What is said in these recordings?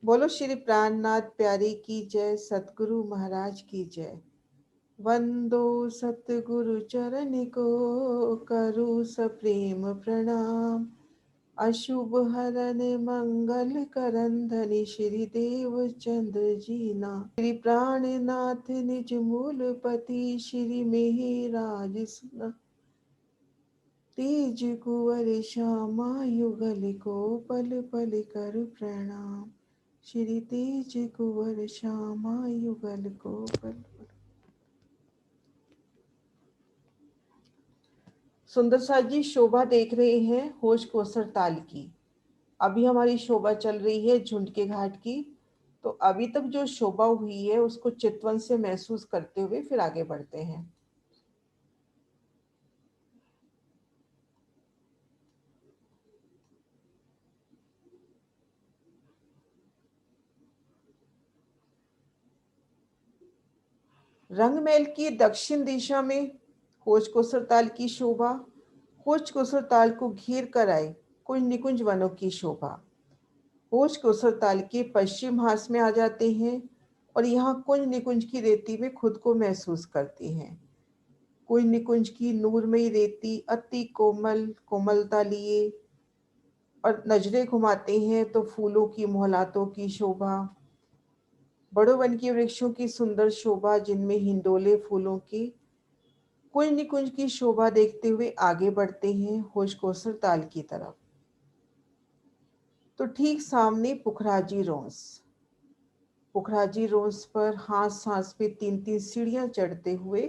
बोलो श्री प्राणनाथ प्यारी की जय, सतगुरु महाराज की जय। वंदो सतगुरु चरण को, करू सप्रेम प्रणाम। अशुभ हरन मंगल करन धनि श्री देव चंद्र जीना। श्री प्राणनाथ निज मूलपति, श्री मेहराज सुना। तेज कुंवर श्यामा युगल को, पल पल कर प्रणाम। श्री तेज कुंवर श्यामा युगल को, पल पल। सुंदर सा जी शोभा देख रहे हैं होश कोसर ताल की। अभी हमारी शोभा चल रही है झुंड के घाट की। तो अभी तक जो शोभा हुई है उसको चितवन से महसूस करते हुए फिर आगे बढ़ते हैं। रंगमहल की दक्षिण दिशा में खोज कोसर ताल की शोभा, खोज कोसर ताल को घेर कर आए कुंज निकुंज वनों की शोभा। खोज कोसर ताल के पश्चिम हास में आ जाते हैं और यहाँ कुंज निकुंज की रेती में खुद को महसूस करते हैं। कुंज निकुंज की नूरमयी रेती अति कोमल कोमलता लिए और नजरें घुमाते हैं तो फूलों की मोहलातों की शोभा, बड़ों वन के वृक्षों की सुंदर शोभा जिनमें हिंडोले फूलों की। कुंज निकुंज की शोभा देखते हुए आगे बढ़ते हैं होश कोसर ताल की तरफ। तो ठीक सामने पुखराजी रोंस। पुखराजी रोंस पर हाथ सांस पे तीन तीन सीढ़ियां चढ़ते हुए,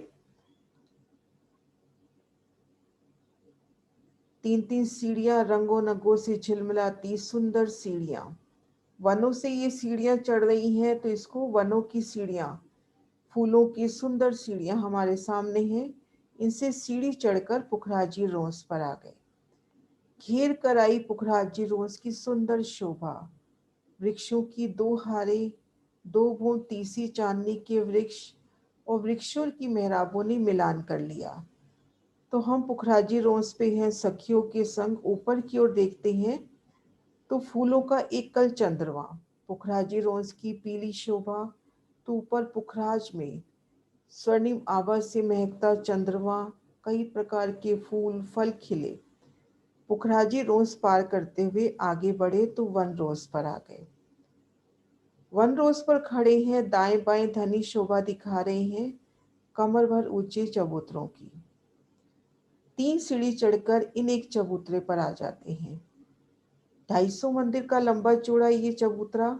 तीन तीन सीढ़ियां रंगों नगों से झिलमिलाती सुंदर सीढ़ियां। वनों से ये सीढ़ियां चढ़ रही हैं तो इसको वनों की सीढ़ियां, फूलों की सुंदर सीढ़ियां हमारे सामने हैं। इनसे सीढ़ी चढ़कर पुखराजी रोंस पर आ गए। घेर कर आई पुखराजी रोंस की सुंदर शोभा। वृक्षों की दो हारे, दो भून तीसी चांदनी के वृक्ष और वृक्षों की मेहराबों ने मिलान कर लिया। तो हम पुखराजी रोंस पे हैं सखियों के संग। ऊपर की ओर देखते हैं तो फूलों का एक कल चंद्रमा, पुखराजी रोंस की पीली शोभा। तो ऊपर पुखराज में स्वर्णिम आभा से महकता चंद्रमा, कई प्रकार के फूल फल खिले। पुखराजी रोंस पार करते हुए आगे बढ़े तो वन रोज पर आ गए। वन रोज पर खड़े हैं, दाएं बाएं धनी शोभा दिखा रहे हैं कमर भर ऊंचे चबूतरों की। तीन सीढ़ी चढ़कर इन एक चबूतरे पर आ जाते हैं। 250 मंदिर का लंबा चौड़ा ये चबूतरा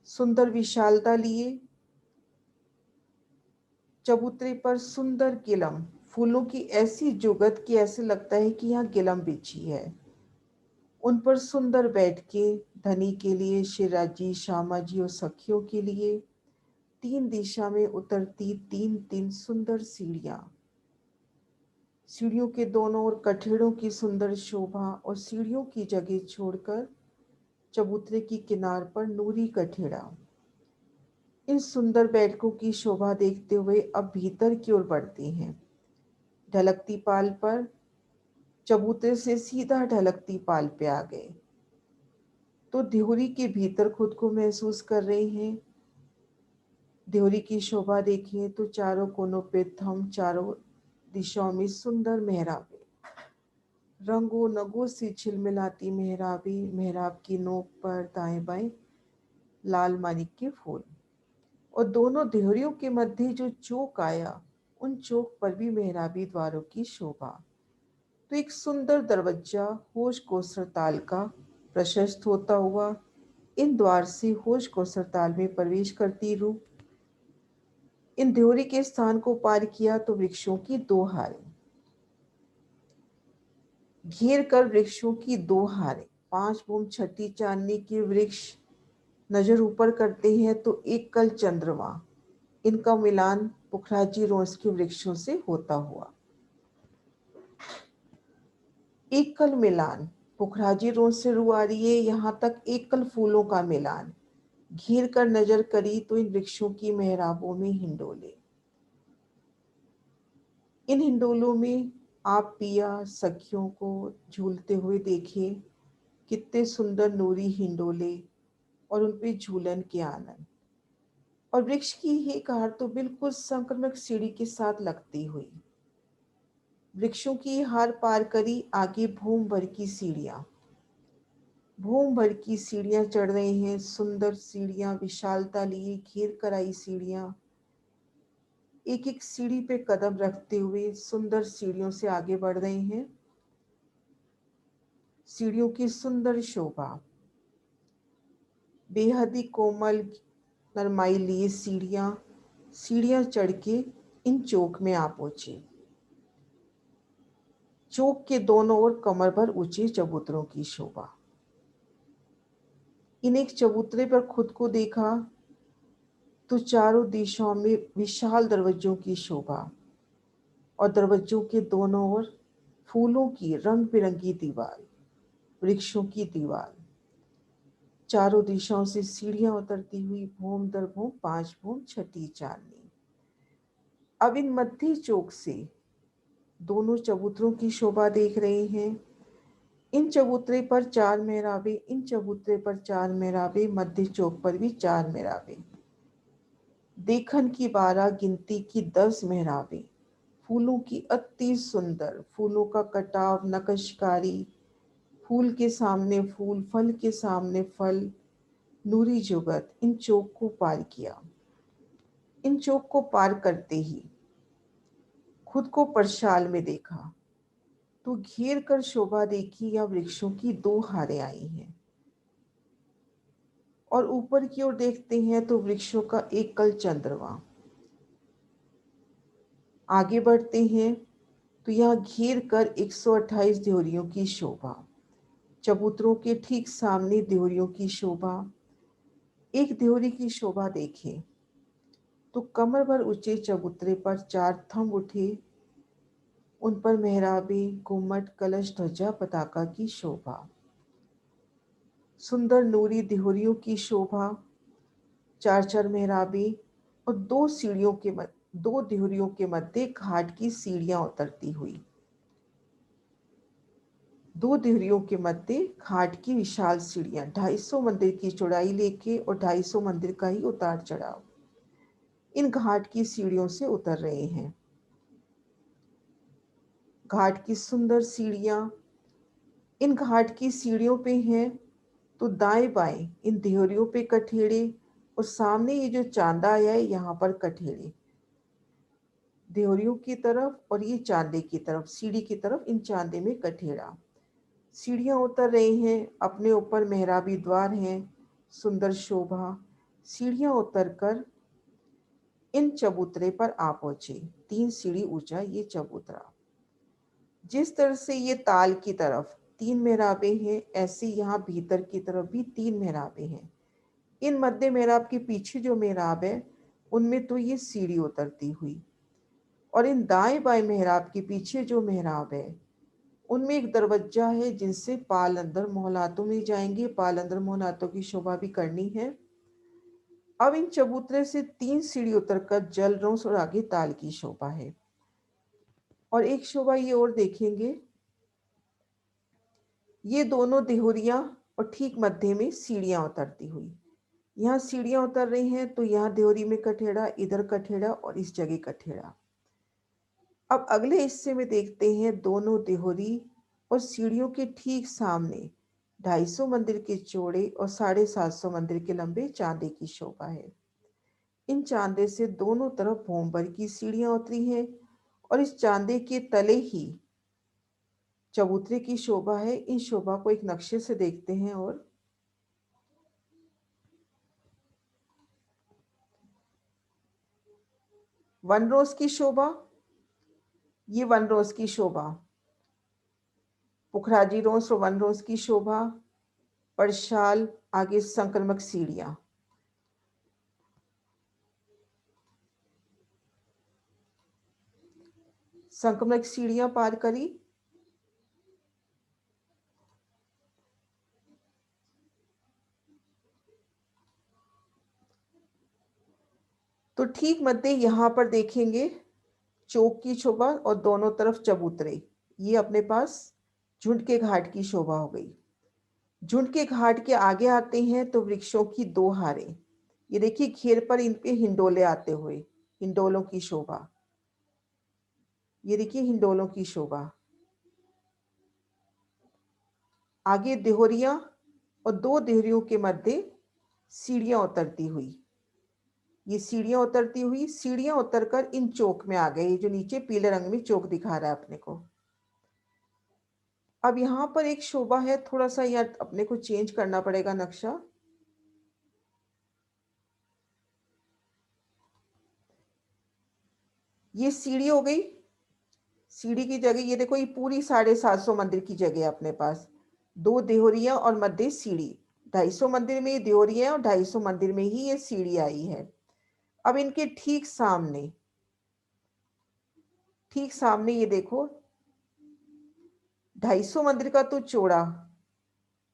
सुंदर विशालता लिए। चबूतरे पर सुंदर गिलम, फूलों की ऐसी जुगत कि ऐसे लगता है कि यहाँ गिलम बिछी है। उन पर सुंदर बैठ के धनी के लिए, शिराजी श्यामा जी और सखियों के लिए तीन दिशा में उतरती तीन तीन सुंदर सीढ़ियां। सीढ़ियों के दोनों ओर कठेड़ों की सुंदर शोभा और सीढ़ियों की जगह छोड़कर चबूतरे की किनार पर नूरी कठेड़ा। इन सुंदर बैठकों की शोभा देखते हुए अब भीतर की ओर बढ़ते हैं। ढलकती पाल पर, चबूतरे से सीधा ढलकती पाल पे आ गए तो ध्योरी के भीतर खुद को महसूस कर रहे हैं। ध्योरी की शोभा देखें तो चारों कोनों पे थम, चारों दिशाओं में सुंदर मेहराबें, रंगों नगों से झिलमिलाती मेहराबें। मेहराब की नोक पर दाएं बाएं लाल मानिक के फूल और दोनों देहरियों के मध्य जो चौक आया, उन चौक पर भी मेहराबी द्वारों की शोभा। तो एक सुंदर दरवाजा होश कोसर ताल का प्रशस्त होता हुआ इन द्वार से होश कोसर ताल में प्रवेश करती रूह। इन देहरी के स्थान को पार किया तो वृक्षों की दो हारें, घेर कर वृक्षों की दो हारें, 5 बूम छठी चांदनी के वृक्ष नजर ऊपर करते हैं तो एक कल चंद्रमा, इनका मिलान पुखराजी रोंस के वृक्षों से होता हुआ। एक कल मिलान, पुखराजी रोंस से रू आ रही है, यहाँ तक एक कल फूलों का मिलान। घेर कर नजर करी तो इन वृक्षों की मेहराबों में हिंडोले। इन हिंडोलों में आप पिया सखियों को झूलते हुए देखे। कितने सुंदर नूरी हिंडोले, और उन पे झूलन के आनंद। और वृक्ष की ही कार तो बिल्कुल संक्रमक सीढ़ी के साथ लगती हुई। वृक्षों की हार पार करी आगे भूम भर की सीढ़ियां। भूम भर की सीढ़ियां चढ़ रही हैं, सुंदर सीढ़ियां विशालता लिए घेर कर आई सीढ़ियां। एक एक सीढ़ी पे कदम रखते हुए सुंदर सीढ़ियों से आगे बढ़ रहे हैं। सीढ़ियों की सुंदर शोभा, बेहद ही कोमल नरमाई लिए सीढ़ियां सीढ़ियां चढ़ के इन चौक में आ पहुंची। चौक के दोनों ओर कमर भर ऊंचे चबूतरों की शोभा। इन एक चबूतरे पर खुद को देखा तो चारों दिशाओं में विशाल दरवाजों की शोभा और दरवाजों के दोनों ओर फूलों की रंग बिरंगी दीवार, वृक्षों की दीवार। चारों दिशाओं से सीढ़ियां उतरती हुई भूम दर भूम, पांच भूम, छठी चांदनी। अब इन मध्य चौक से दोनों चबूतरों की शोभा देख रहे हैं। इन चबूतरे पर चार मेहराबे, इन चबूतरे पर चार मेहराबे, मध्य चौक पर भी चार मेहराबे। देखन की 12, गिनती की 10 मेहराबे। फूलों की अति सुंदर, फूलों का कटाव नक्शकारी, फूल के सामने फूल, फल के सामने फल, नूरी जुगत इन चौक को पार किया। इन चौक को पार करते ही खुद को परशाल में देखा तो घेर कर शोभा देखी या वृक्षों की दो हारें आई हैं। और ऊपर की ओर देखते हैं तो वृक्षों का एक कल चंद्रमा। आगे बढ़ते हैं तो यहाँ घेर कर 128 देहरियों की शोभा। चबूतरों के ठीक सामने देहरियों की शोभा। एक देहरी की शोभा देखें तो कमर भर ऊंचे चबूतरे पर चार थंब उठे, उन पर मेहराबे, गुम्मट, कलश, ध्वजा, पताका की शोभा। सुंदर नूरी देहरियों की शोभा, चार चार मेहराबे और दो देहरियों के मध्य घाट की सीढ़ियां उतरती हुई। दो देहरियों के मध्य घाट की विशाल सीढ़ियां, 250 मंदिर की चौड़ाई लेके और 250 मंदिर का ही उतार चढ़ाव इन घाट की सीढ़ियों से उतर रहे हैं। घाट की सुंदर सीढ़ियां इन घाट की सीढ़ियों पे हैं तो दाएं बाएं इन देहरियों पे कठेड़े और सामने ये जो चांदा आया है यहाँ पर कठेड़े। देहरियों की तरफ और ये चांदे की तरफ, सीढ़ी की तरफ इन चांदे में कठेड़ा। सीढ़ियां उतर रही हैं, अपने ऊपर मेहराबी द्वार हैं, सुंदर शोभा। सीढ़ियां उतरकर इन चबूतरे पर आ पहुंचे। 3 सीढ़ी ऊंचा ये चबूतरा। जिस तरह से ये ताल की तरफ 3 मेहराबे हैं, ऐसे यहाँ भीतर की तरफ भी 3 मेहराबे हैं। इन मध्य मेहराब के पीछे जो मेहराब है उनमें तो ये सीढ़ी उतरती हुई, और इन दाएं बाएं मेहराब के पीछे जो मेहराब है उनमें एक दरवाजा है जिनसे पाल अंदर मोहलातों में जाएंगे। पाल अंदर मोहलातों की शोभा भी करनी है। अब इन चबूतरे से 3 सीढ़ी उतरकर जल रोस और आगे ताल की शोभा है। और एक शोभा ये और देखेंगे, ये दोनों देहुरियां और ठीक मध्य में सीढ़ियां उतरती हुई। यहाँ सीढ़ियां उतर रही हैं तो यहाँ देहुरी में कठेड़ा, इधर कठेड़ा और इस जगह कठेड़ा। अब अगले हिस्से में देखते हैं दोनों देहुरी और सीढ़ियों के ठीक सामने 250 मंदिर के चौड़े और 750 मंदिर के लंबे चांदे की शोभा है। इन चांदे से दोनों तरफ भोंबर की सीढ़ियां उतरी हैं और इस चांदे के तले ही चबूतरे की शोभा है। इन शोभा को एक नक्शे से देखते हैं। और वन रोज की शोभा, ये वन रोज की शोभा, पुखराजी रोज और वन रोज की शोभा, परशाल, आगे संक्रमक सीढ़ियां। संक्रमक सीढ़ियां पार करी तो ठीक मध्य यहाँ पर देखेंगे चौक की शोभा और दोनों तरफ चबूतरे। ये अपने पास झुंड के घाट की शोभा हो गई। झुंड के घाट के आगे आते हैं तो वृक्षों की दो हारें। ये देखिए घेर पर इन पे हिंडोले आते हुए, हिंडोलों की शोभा। ये देखिए हिंडोलों की शोभा। आगे देहोरियां और दो देहरियों के मध्य सीढ़ियां उतरती हुई। ये सीढ़ियां उतरती हुई, सीढ़ियां उतरकर इन चौक में आ गई, जो नीचे पीले रंग में चौक दिखा रहा है अपने को। अब यहाँ पर एक शोभा है, थोड़ा सा यार अपने को चेंज करना पड़ेगा नक्शा। ये सीढ़ी हो गई, सीढ़ी की जगह ये देखो, ये पूरी 750 मंदिर की जगह है अपने पास। दो देहोरियां और मध्य सीढ़ी। 250 मंदिर में ये देहोरियां और 250 मंदिर में ही ये सीढ़ी आई है। अब इनके ठीक सामने ये देखो, 250 मंदिर का तो चौड़ा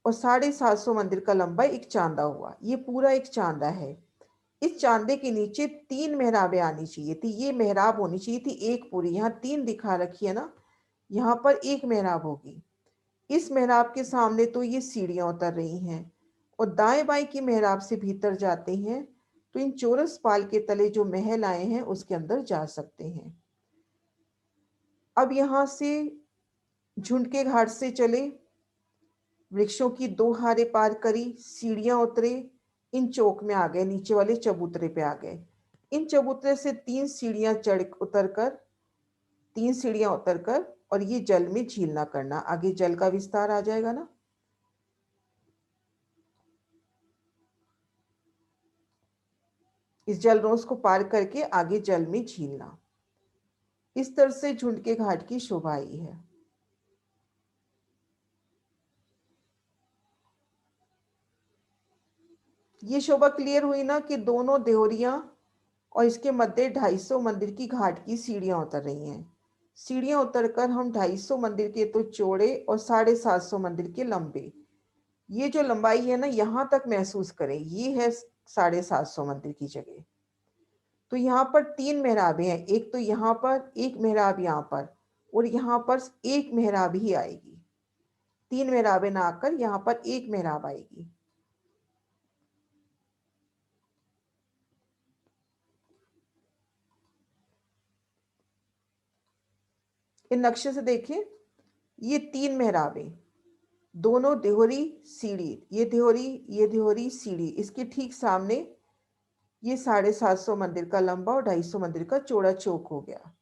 और 750 मंदिर का लंबा एक चांदा हुआ। ये पूरा एक चांदा है। इस चांदे के नीचे 3 मेहराबें आनी चाहिए थी। ये मेहराब होनी चाहिए थी एक पूरी। यहाँ 3 दिखा रखी है ना, यहाँ पर एक मेहराब होगी। इस मेहराब के सामने तो ये सीढ़ियां उतर रही हैं और दाएं बाएं की मेहराब से भीतर जाते हैं तो इन चौरस पाल के तले जो महल आए हैं उसके अंदर जा सकते हैं। अब यहां से झुंड के घाट से चले, वृक्षों की दो हारे पार करी, सीढ़ियां उतरे, इन चौक में आ गए, नीचे वाले चबूतरे पे आ गए। इन चबूतरे से 3 सीढ़ियां उतरकर और ये जल में झील ना करना, आगे जल का विस्तार आ जाएगा ना। इस जल रोज को पार करके आगे जल में झीलना। इस तरह से झुंड के घाट की शोभा आई है। ये शोभा क्लियर हुई ना कि दोनों देहोरियां और इसके मध्य 250 मंदिर की घाट की सीढ़ियां उतर रही हैं। सीढ़ियां उतरकर हम 250 मंदिर के तो चौड़े और 750 मंदिर के लंबे, ये जो लंबाई है ना यहां तक महसूस करें, ये है 750 मंदिर की जगह। तो यहाँ पर 3 मेहराबें हैं, एक तो यहाँ पर, एक मेहराब यहाँ पर, और यहाँ पर एक मेहराब ही आएगी। 3 मेहराबें ना आकर यहाँ पर एक मेहराब आएगी। इन नक्शे से देखिए, ये 3 मेहराबें, दोनों देहोरी सीढ़ी, ये देहोरी, ये देहोरी सीढ़ी, इसके ठीक सामने ये 750 मंदिर का लंबा और 250 मंदिर का चौड़ा चौक हो गया।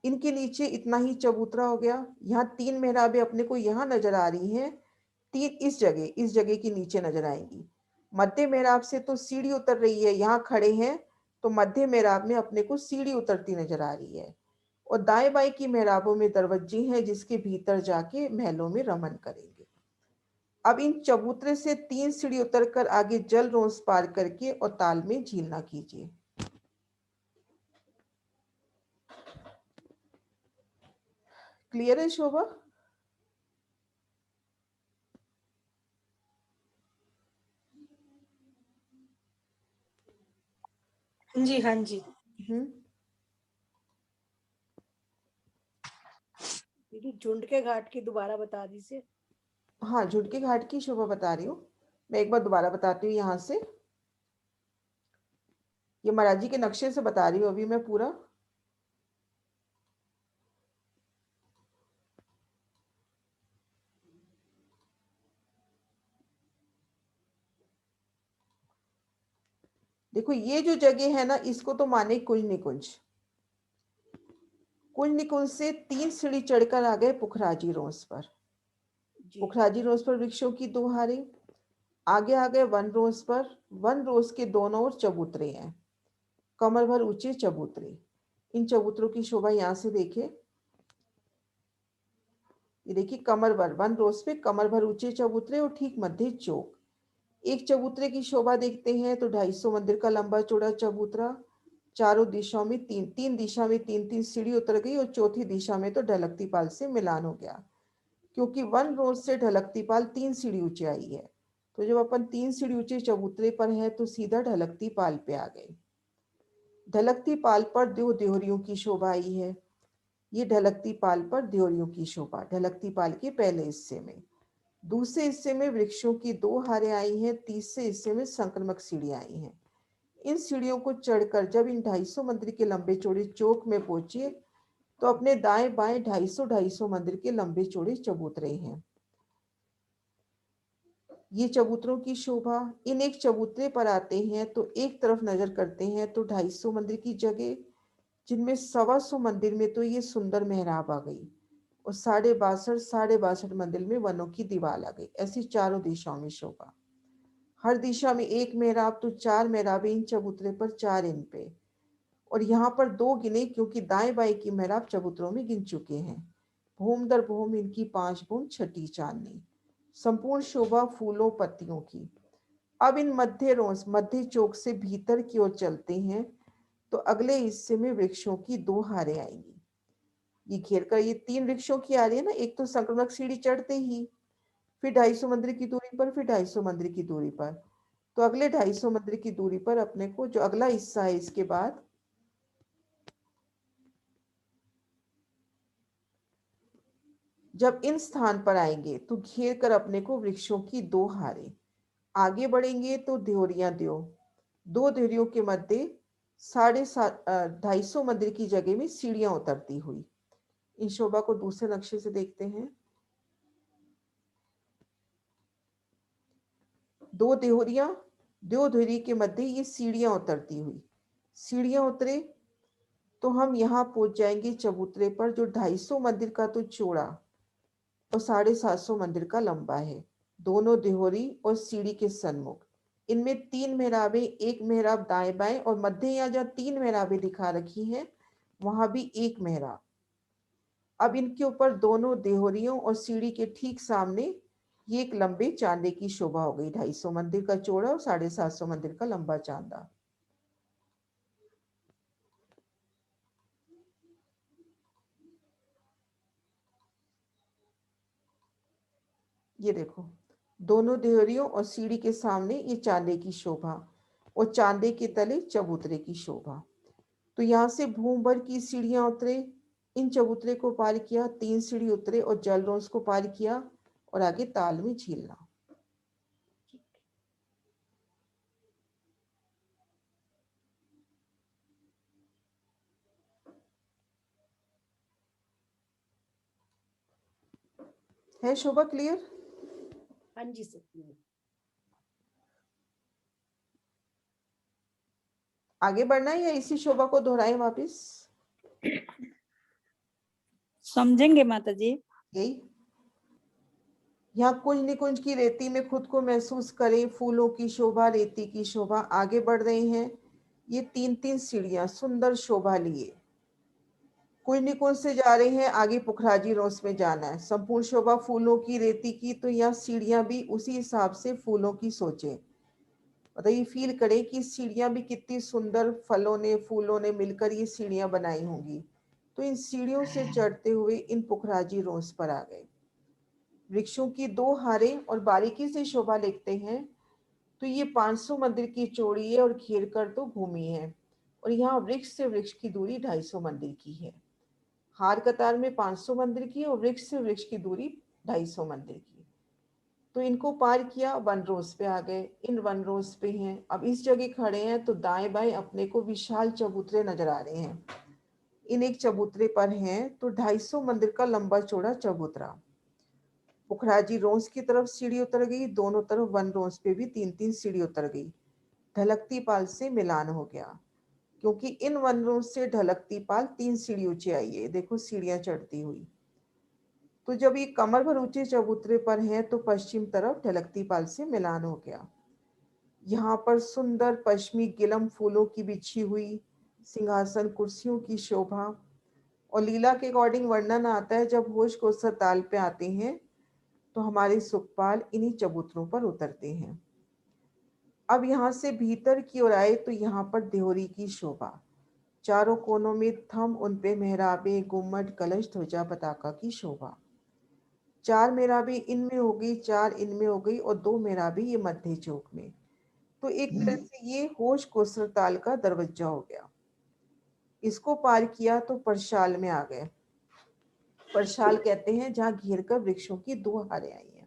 इनके नीचे इतना ही चबूतरा हो गया। यहाँ 3 मेहराबें अपने को यहाँ नजर आ रही हैं, 3 इस जगह की नीचे नजर आएंगी। मध्य मेहराब से तो सीढ़ी उतर रही है, यहाँ खड़े हैं तो मध्य मेहराब में अपने को सीढ़ी उतरती नजर आ रही है, और दाएं बाएं की मेहराबों में दरवाजे हैं जिसके भीतर जाके महलों में रमन करेंगे। अब इन चबूतरे से 3 सीढ़ी उतरकर आगे जल रोंस पार करके और ताल में झीलना कीजिए। क्लियर है शोभा? जी हाँ जी। दीदी झुंड के घाट की दोबारा बता दीजिए। हाँ, झुंड के घाट की शोभा बता रही हूँ। मैं एक बार दोबारा बताती हूँ यहाँ से। ये महाराज जी के नक्शे से बता रही हूँ अभी मैं पूरा। देखो ये जो जगह है ना, इसको तो माने कुंज निकुंज। कुंज निकुंज से 3 सीढ़ी चढ़कर आ गए पुखराजी रोज पर। जी पुखराजी रोज पर वृक्षों की 2 हारें। आगे आ गए वन रोज पर। वन रोज के दोनों ओर चबूतरे हैं, कमर भर ऊंचे चबूतरे। इन चबूतरों की शोभा यहाँ से देखे, ये देखिए कमर भर, वन रोज पे कमर भर ऊंचे चबूतरे और ठीक मध्य चौक। एक चबूतरे की शोभा देखते हैं तो 250 मंदिर का लंबा चौड़ा चबूतरा, चारों दिशाओं में तीन दिशा में 3-3 सीढ़ी उतर गई और चौथी दिशा में तो ढलकती पाल से मिलान हो गया, क्योंकि वन रोड से ढलकती पाल 3 सीढ़ी ऊंची आई है। तो जब अपन 3 सीढ़ी ऊंचे चबूतरे पर हैं तो सीधा ढलकती पाल पे आ गए। ढलकती पाल पर दो देहरियों की शोभा आई है। ये ढलकती पाल पर देहरियों की शोभा ढलकती पाल के पहले हिस्से में। दूसरे हिस्से में वृक्षों की 2 हारें आई हैं, तीसरे हिस्से में संक्रामक सीढ़ियां आई हैं। इन सीढ़ियों को चढ़कर जब इन 250 मंदिर के लंबे चौड़े चौक में पहुंचे तो अपने दाएं बाएं 250 मंदिर के लंबे चौड़े चबूतरे हैं। ये चबूतरों की शोभा। इन एक चबूतरे पर आते हैं तो एक तरफ नजर करते हैं तो 250 मंदिर की जगह, जिनमें 125 मंदिर में तो ये सुंदर मेहराब आ गई और 62 मंदिर में वनों की दीवार आ गई। ऐसी चारों दिशाओं में शोभा। हर दिशा में एक मेहराब तो 4 मेहराबें इन चबूतरे पर, 4 इन पे, और यहाँ पर 2 गिने क्योंकि दाएं बाएं की मेहराब चबूतरों में गिन चुके हैं। भूम दर भूम इनकी 5 भूम छठी चांदनी। संपूर्ण शोभा फूलों पत्तियों की। अब इन मध्य चौक से भीतर की ओर चलते हैं तो अगले हिस्से में वृक्षों की 2 हारें आएंगी। ये घेर कर ये 3 वृक्षों की आ रही है ना, एक तो संक्रमक सीढ़ी चढ़ते ही, फिर 250 मंदिर की दूरी पर, फिर 250 मंदिर की दूरी पर। तो अगले 250 मंदिर की दूरी पर अपने को जो अगला हिस्सा है इसके बाद, जब इन स्थान पर आएंगे तो घेर कर अपने को वृक्षों की 2 हारें। आगे बढ़ेंगे तो देहरियां द्यो, 2 देहरियों के मध्य 250 मंदिर की जगह में सीढ़ियां उतरती हुई। इन शोभा को दूसरे नक्शे से देखते हैं। 2 देहरियां, 2 देहरी के मध्य ये सीढ़ियां उतरती हुई। सीढ़ियां उतरे तो हम यहाँ पहुंच जाएंगे चबूतरे पर, जो 250 मंदिर का तो चौड़ा और 750 मंदिर का लंबा है। दोनों देहरी और सीढ़ी के सन्मुख इनमें 3 मेहराबें, एक मेहराब दाएं बाएं, और मध्य यहाँ जहाँ 3 मेहराबें दिखा रखी हैं वहां भी एक मेहराब। अब इनके ऊपर दोनों देहरियों और सीढ़ी के ठीक सामने ये एक लंबे चांदे की शोभा हो गई। 250 मंदिर का चौड़ा और 750 मंदिर का लंबा चांदा। ये देखो, दोनों देहरियों और सीढ़ी के सामने ये चांदे की शोभा और चांदे के तले चबूतरे की शोभा। तो यहाँ से भूम भर की सीढ़ियां उतरे, इन चबूतरे को पार किया, 3 सीढ़ी उतरे और जलरोज को पार किया और आगे ताल में झीलना। है शोभा क्लियर? हाँ जी सर। आगे बढ़ना है या इसी शोभा को दोहराएं वापिस? समझेंगे माता जी। यही, यहाँ कुंज निकुंज की रेती में खुद को महसूस करें, फूलों की शोभा, रेती की शोभा। आगे बढ़ रहे हैं, ये 3-3 सीढ़ियां सुंदर शोभा लिए कुंज निकुंज से जा रहे हैं, आगे पुखराजी रोस में जाना है। संपूर्ण शोभा फूलों की, रेती की, तो यहाँ सीढ़ियां भी उसी हिसाब से फूलों की सोचे। मतलब ये फील करें कि सीढ़ियां भी कितनी सुंदर फलों ने फूलों ने मिलकर ये सीढ़ियां बनाई होंगी। तो इन सीढ़ियों से चढ़ते हुए इन पुखराजी रोस पर आ गए। वृक्षों की 2 हारें और बारीकी से शोभा लिखते हैं तो ये 500 मंदिर की चौड़ी है और घेर कर तो भूमि है, और यहाँ वृक्ष से वृक्ष की दूरी 250 मंदिर की है। हार कतार में 500 मंदिर की और वृक्ष से वृक्ष की दूरी 250 मंदिर की। तो इनको पार किया, वन रोज पे आ गए। इन वन रोज पे हैं, अब इस जगह खड़े हैं तो दाएं बाएं अपने को विशाल चबूतरे नजर आ रहे हैं। इन एक चबूतरे पर हैं तो 250 मंदिर का लंबा चौड़ा चबूतरा। पुखराजी रोज की तरफ सीढ़ी उतर गई, दोनों तरफ वन रोज पे भी 3-3 सीढ़ी उतर गई। ढलकती पाल से मिलान हो गया, क्योंकि इन वन रोज से ढलकती पाल 3 सीढ़ी ऊंचे आई है। देखो सीढ़ियां चढ़ती हुई। तो जब ये कमर भर ऊंचे चबूतरे पर है तो पश्चिम तरफ ढलकती पाल से मिलान हो गया। यहाँ पर सुंदर पश्चिमी गिलम फूलों की बिछी हुई सिंहासन कुर्सियों की शोभा, और लीला के अकॉर्डिंग वर्णन आता है जब होश को ताल पे आते हैं तो हमारे सुखपाल इन्हीं चबूतरों पर उतरते हैं। अब यहाँ से भीतर की ओर आए तो यहाँ पर देहरी की शोभा। चारों कोनों में थम, उन पे मेहराबे, गुम्मट, कलश, ध्वजा, पताका की शोभा। 4 मेहराबे इनमें हो गई, 4 इनमें हो गई और 2 मेहराबे ये मध्य चौक में। तो एक तरह से ये होश कोसर ताल का दरवाजा हो गया। इसको पार किया तो परशाल में आ गए। परशाल कहते हैं जहाँ घेर कर वृक्षों की 2 हारें आई हैं।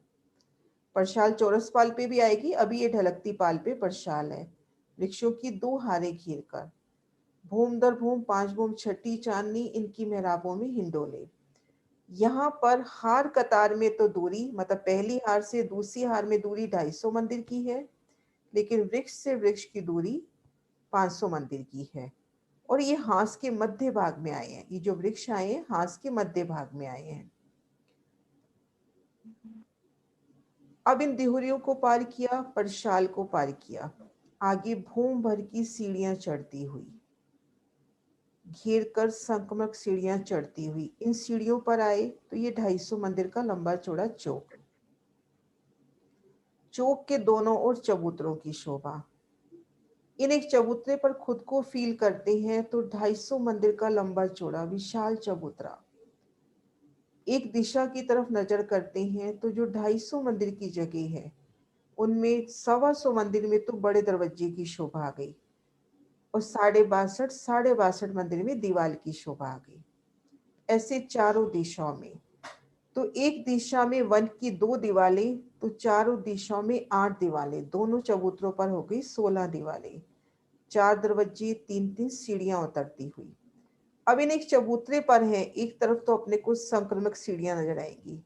परशाल चौरस पाल पे भी आएगी, अभी ये ढलकती पाल पे परशाल है। वृक्षों की 2 हारें घेर कर, भूम दर भूम 5 भूम छठी चांदनी, इनकी मेहराबों में हिंडोले। यहाँ पर हार कतार में तो दूरी, मतलब पहली हार से दूसरी हार में दूरी 250 मंदिर की है, लेकिन वृक्ष से वृक्ष की दूरी 500 मंदिर की है। और ये हांस के मध्य भाग में आए हैं, ये जो वृक्ष आए हैं हांस के मध्य भाग में आए हैं। अब इन दिहुरियों को पार किया, परशाल को पार किया, आगे भूम भर की सीढ़ियां चढ़ती हुई, घेर कर संकमक सीढ़ियां चढ़ती हुई। इन सीढ़ियों पर आए तो ये 250 मंदिर का लंबा चौड़ा चौक, चौक के दोनों ओर चबूतरों की शोभा। इन एक चबूतरे पर खुद को फील करते हैं तो 250 मंदिर का लंबा चौड़ा विशाल चबूतरा। एक दिशा की तरफ नजर करते हैं तो जो 250 मंदिर की जगह है उनमें 125 मंदिर में तो बड़े दरवाजे की शोभा आ गई, और 62 मंदिर में दीवार की शोभा आ गई। ऐसे चारों दिशाओं में, तो एक दिशा में वन की 2 दीवारें, तो चारों दिशाओं में 8 दीवारें, दोनों चबूतरों पर हो गई 16 दीवारें, 4 दरवाजे, 3-3 सीढ़ियां उतरती हुई। अब इन एक चबूतरे पर है, एक तरफ तो अपने को संक्रमक सीढ़ियां नजर आएंगी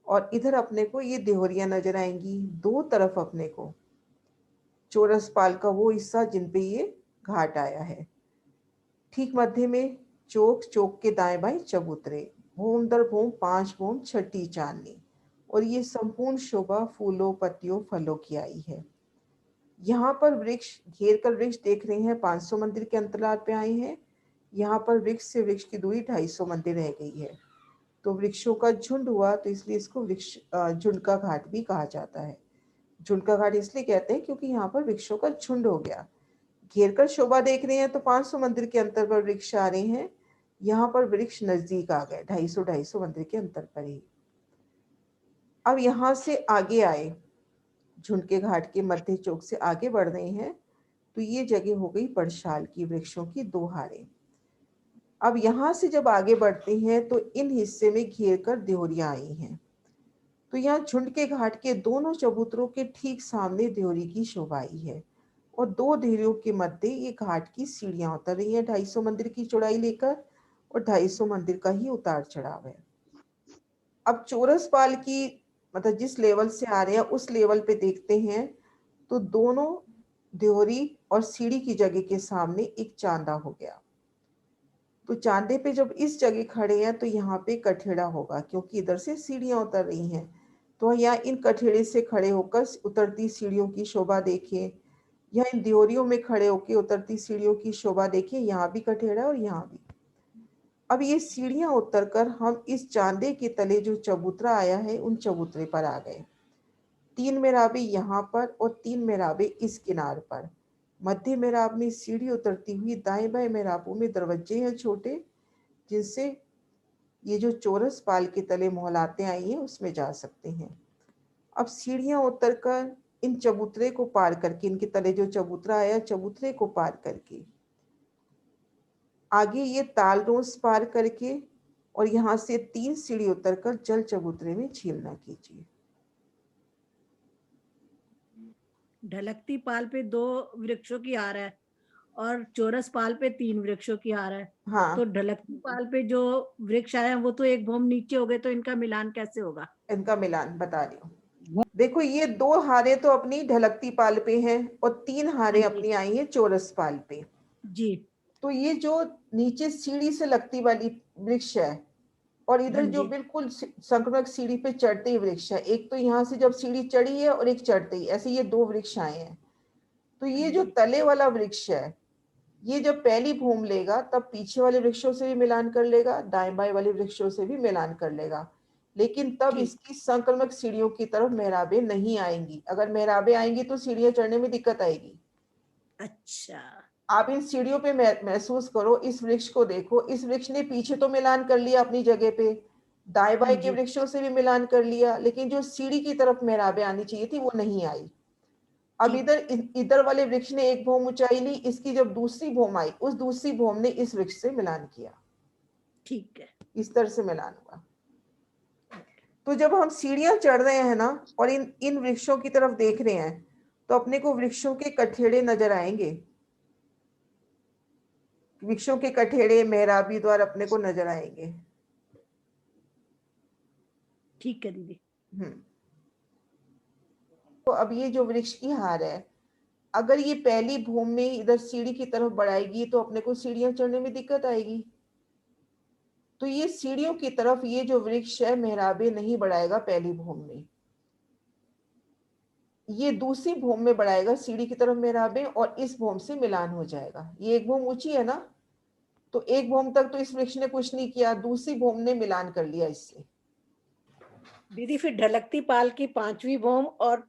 और इधर अपने को ये देहोरियां नजर आएंगी, दो तरफ अपने को चौरस पाल का वो हिस्सा जिन पे ये घाट आया है। ठीक मध्य में चौक, चौक के दाएं बाएं चबूतरे, भूम दर भूम 5 भूम छठी चांदनी, और ये संपूर्ण शोभा फूलों पत्तियों फलों की आई है। यहाँ पर वृक्ष घेर कर वृक्ष देख रहे हैं 500 मंदिर के अंतराल पे आए हैं। यहाँ पर वृक्ष से वृक्ष की दूरी 250 मंदिर रह गई है, तो वृक्षों का झुंड हुआ, तो इसलिए इसको वृक्ष झुंड का घाट भी कहा जाता है। झुंड का घाट इसलिए कहते हैं क्योंकि यहाँ पर वृक्षों का झुंड हो गया। घेर कर शोभा देख रहे हैं तो 500 मंदिर के अंतर पर वृक्ष आ रहे हैं, यहाँ पर वृक्ष नजदीक आ गए, 250 मंदिर के अंतर पर ही। अब यहाँ से आगे आए, झुंड के घाट के मध्य चौक से आगे बढ़ रहे हैं, तो ये जगह हो गई परशाल की, वृक्षों की 2 हारें। अब यहाँ से जब आगे बढ़ते हैं तो इन हिस्से में घेर कर देहोरियां आई हैं, तो यहाँ झुंड के घाट के दोनों चबूतरों के ठीक सामने देहोरी की शोभा आई है, और 2 देहरियों के मध्य ये घाट की सीढ़ियां उतर रही हैं 250 मंदिर की चौड़ाई लेकर, और 250 मंदिर का ही उतार चढ़ाव है। अब चौरस पाल की, मतलब जिस लेवल से आ रहे हैं उस लेवल पे देखते हैं तो दोनों देहरी और सीढ़ी की जगह के सामने एक चांदा हो गया। तो चांदे पे जब इस जगह खड़े हैं तो यहाँ पे कठेड़ा होगा, क्योंकि इधर से सीढ़ियां उतर रही हैं, तो यहाँ इन कठेड़े से खड़े होकर उतरती सीढ़ियों की शोभा देखिए, यहाँ इन दियोरियों में खड़े होकर उतरती सीढ़ियों की शोभा देखिए, यहाँ भी कठेड़ा और यहाँ भी। अब ये सीढ़ियां उतरकर हम इस चांदे के तले जो चबूतरा आया है उन चबूतरे पर आ गए। 3 मेहराबे यहाँ पर और 3 मेहराबे इस किनार पर। मध्य मेहराब में सीढ़ी उतरती हुई, दाएं बाएं मेहराबों में दरवाजे हैं छोटे, जिनसे ये जो चौरस पाल के तले मोहलाते आई हैं उसमें जा सकते हैं। अब सीढ़ियां उतरकर इन चबूतरे को पार करके, इनके तले जो चबूतरा आया चबूतरे को पार करके आगे ये तालरोस पार करके, और यहाँ से 3 सीढ़ी उतरकर जल चबूतरे में छीलना कीजिए। ढलकती पाल पे 2 वृक्षों की हार है और चौरस पाल पे 3 वृक्षों की हार है। हाँ, तो ढलकती पाल पे जो वृक्ष आए हैं वो तो एक भूम नीचे हो गए, तो इनका मिलान कैसे होगा? इनका मिलान बता रही हूँ। देखो ये 2 हारें तो अपनी ढलकती पाल पे हैं और 3 हारें हाँ जी। अपनी आई हैं चौरस पाल पे। जी। तो ये जो नीचे सीढ़ी से लगती वाली वृक्ष है, और हाँ इधर जो जी। बिल्कुल संक्रमक सीढ़ी पे चढ़ते ही वृक्ष है, एक तो यहाँ से जब सीढ़ी चढ़ी है और एक चढ़ते ही, ऐसे ये 2 वृक्ष आए हैं। तो ये हाँ जो जी। तले वाला वृक्ष है, ये जब पहली भूम लेगा तब पीछे वाले वृक्षों से भी मिलान कर लेगा, दाएं बाएं वाले वृक्षों से भी मिलान कर लेगा, लेकिन तब ठीक। इसकी संक्रमक सीढ़ियों की तरफ मेहराबें नहीं आएंगी। अगर मेहराबें आएंगी तो सीढ़ियां चढ़ने में दिक्कत आएगी। अच्छा। आप इन सीढ़ियों पे महसूस करो, इस वृक्ष को देखो, इस वृक्ष ने पीछे तो मिलान कर लिया अपनी जगह पे, दाएं हाँ बाएं के जी। वृक्षों से भी मिलान कर लिया, लेकिन जो सीढ़ी की तरफ मेहराबें आनी चाहिए थी वो नहीं आई। अब ठीक। इधर वाले वृक्ष ने एक भूम ऊंचाई ली, इसकी जब दूसरी भूम आई उस दूसरी भूम ने इस वृक्ष से मिलान किया, ठीक है। इस तरह से मिलान हुआ। तो जब हम सीढ़ियां चढ़ रहे हैं ना और इन इन वृक्षों की तरफ देख रहे हैं तो अपने को वृक्षों के कठेड़े नजर आएंगे, वृक्षों के कठेड़े मेहराबी द्वार अपने को नजर आएंगे। ठीक है दीदी। तो अब ये जो वृक्ष की हार है, अगर ये पहली भूमि में इधर सीढ़ी की तरफ बढ़ाएगी तो अपने को सीढ़ियां चढ़ने में दिक्कत आएगी। तो ये सीढ़ियों की तरफ ये जो वृक्ष है मेहराबे नहीं बढ़ाएगा पहली भूमि में, ये दूसरी भूमि में बढ़ाएगा सीढ़ी की तरफ मेहराबे और इस भूमि से मिलान हो जाएगा। ये एक भूमि ऊंची है ना, तो एक भूमि तक तो इस वृक्ष ने कुछ नहीं किया, दूसरी भूमि ने मिलान कर लिया इससे। दीदी फिर ढलकती पाल की 5वीं भूमि और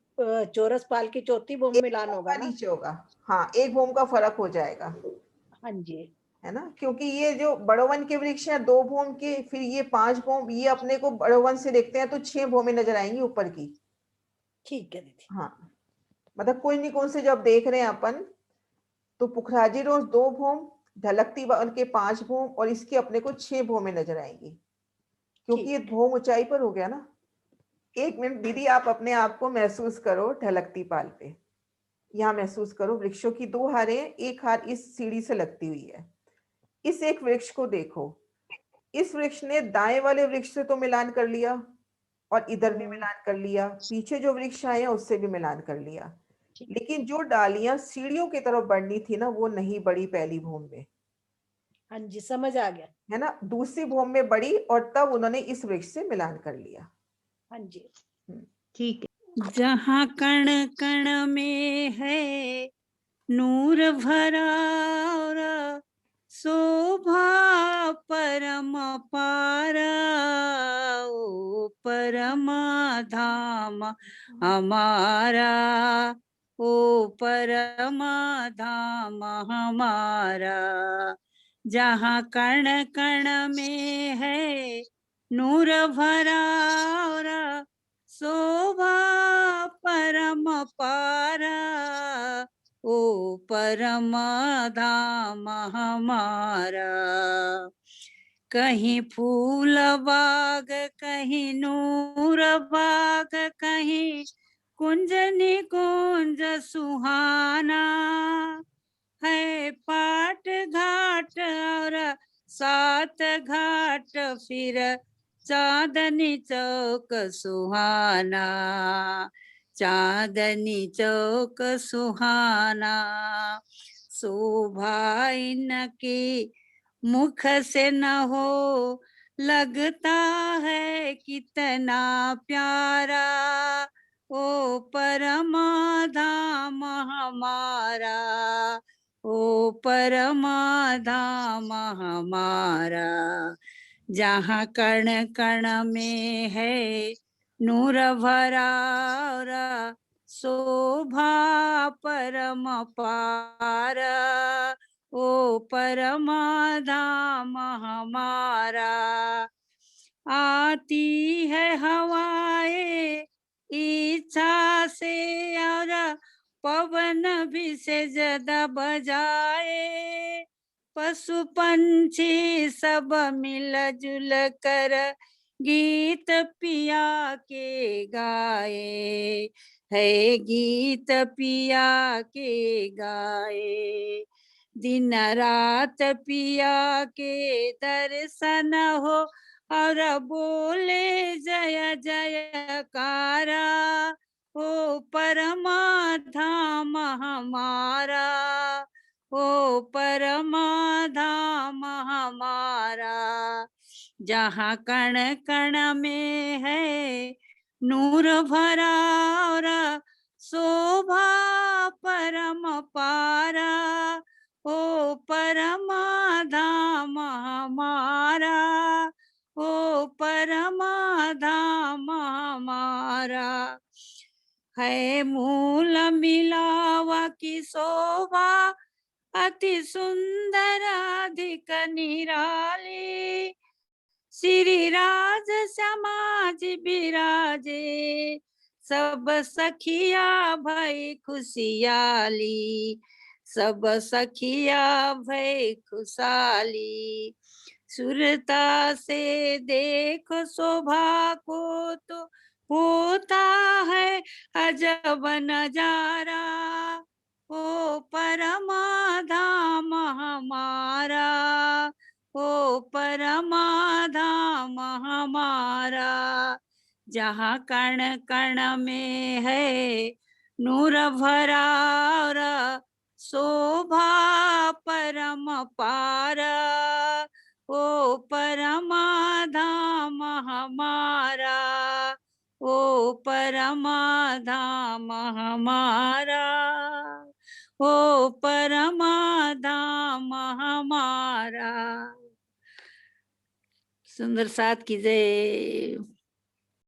चौरस पाल की 4थी भूमि एक मिलान भूमि होगा का ना? नीचे होगा, हाँ एक भूमि का फर्क हो जाएगा। हाँ जी। है ना, क्योंकि ये जो बड़ोवन के वृक्ष हैं 2 भूमि के, फिर ये 5 भूमि, ये अपने को बड़ोवन से देखते हैं तो 6 भूमि नजर आएंगी ऊपर की। ठीक है दीदी। हाँ, मतलब कोई नहीं कौन से जब देख रहे हैं अपन तो पुखराजी रोज 2 भूमि, ढलकती वन के 5 भूमि और इसकी अपने को 6 भूमि नजर आएंगी, क्योंकि ये भूमि ऊंचाई पर हो गया ना। एक मिनट दीदी, आप अपने आप को महसूस करो ढलकती पाल पे, यहाँ महसूस करो वृक्षों की 2 हारें, एक हार इस सीढ़ी से लगती हुई है। इस एक वृक्ष को देखो, इस वृक्ष ने दाएं वाले वृक्ष से तो मिलान कर लिया और इधर भी मिलान कर लिया, पीछे जो वृक्ष आए हैं उससे भी मिलान कर लिया, लेकिन जो डालियां सीढ़ियों की तरफ बढ़नी थी ना वो नहीं बढ़ी पहली भूमि में। हाँ जी, समझ आ गया। है ना, दूसरी भूमि में बढ़ी और तब उन्होंने इस वृक्ष से मिलान कर लिया। हाँ जी, ठीक है। जहाँ कण कण में है नूर भरा और शोभा परम पारा, ओ परम धाम हमारा, ओ परम धाम हमारा। जहाँ कण कण में है नूर भरा और शोभा परम पारा, ओ परम धाम हमारा। कहीं फूल बाग कहीं नूर बाग, कहीं कुंज निकुंज सुहाना, है पाट घाट और 7 घाट फिर चांदनी चौक सुहाना, चांदनी चौक सुहाना। शोभा इनकी मुख से न हो, लगता है कितना प्यारा, ओ परम धाम हमारा, ओ परम धाम हमारा। जहाँ कण कण में है नूर भरा और शोभा परम पारा, ओ परम धाम हमारा। आती है हवाएं इच्छा से और पवन भी से ज्यादा बजाए, पशु पंछी सब मिलजुल कर गीत पिया के गाए, है गीत पिया के गाए। दिन रात पिया के दर्शन हो और बोले जय जयकारा, ओ परम धाम हमारा, ओ परम धाम हमारा। जहाँ कण कण में है नूर भरा और शोभा परम पारा, ओ परम धाम हमारा, ओ परम धाम हमारा। है मूल मिलावा की शोभा अति सुंदर अधिक निराली, श्री राज समाज विराजे, सब सखिया भई खुशियाली, सब सखिया भई खुशाली। सुरता से देखो शोभा को तो होता है अजब नजारा। ओ परमाधाम हमारा, ओ परमाधाम हमारा, जहाँ कण कण में है नूर भरा और शोभा परम पारा। ओ परमाधाम हमारा, ओ परमाधाम हमारा, ओ परमाधाम हमारा। सुंदर साथ की जय।